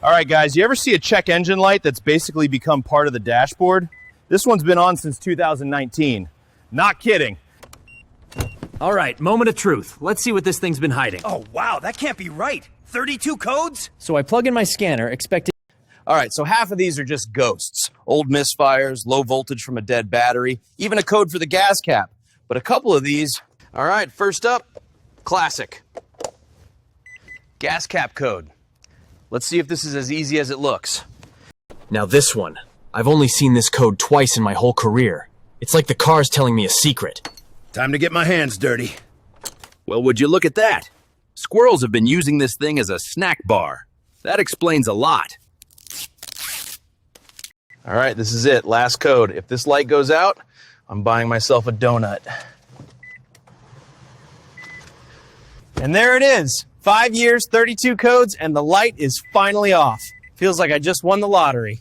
All right, guys, you ever see a check engine light that's basically become part of the dashboard? This one's been on since 2019. Not kidding. All right, moment of truth. Let's see what this thing's been hiding. Oh, wow, that can't be right. 32 codes? So I plug in my scanner, expecting... All right, so half of these are just ghosts. Old misfires, low voltage from a dead battery, even a code for the gas cap. But a couple of these... All right, first up, classic. Gas cap code. Let's see if this is as easy as it looks. Now this one. I've only seen this code twice in my whole career. It's like the car's telling me a secret. Time to get my hands dirty. Well, would you look at that? Squirrels have been using this thing as a snack bar. That explains a lot. All right, this is it. Last code. If this light goes out, I'm buying myself a donut. And there it is. 5 years, 32 codes, and the light is finally off. Feels like I just won the lottery.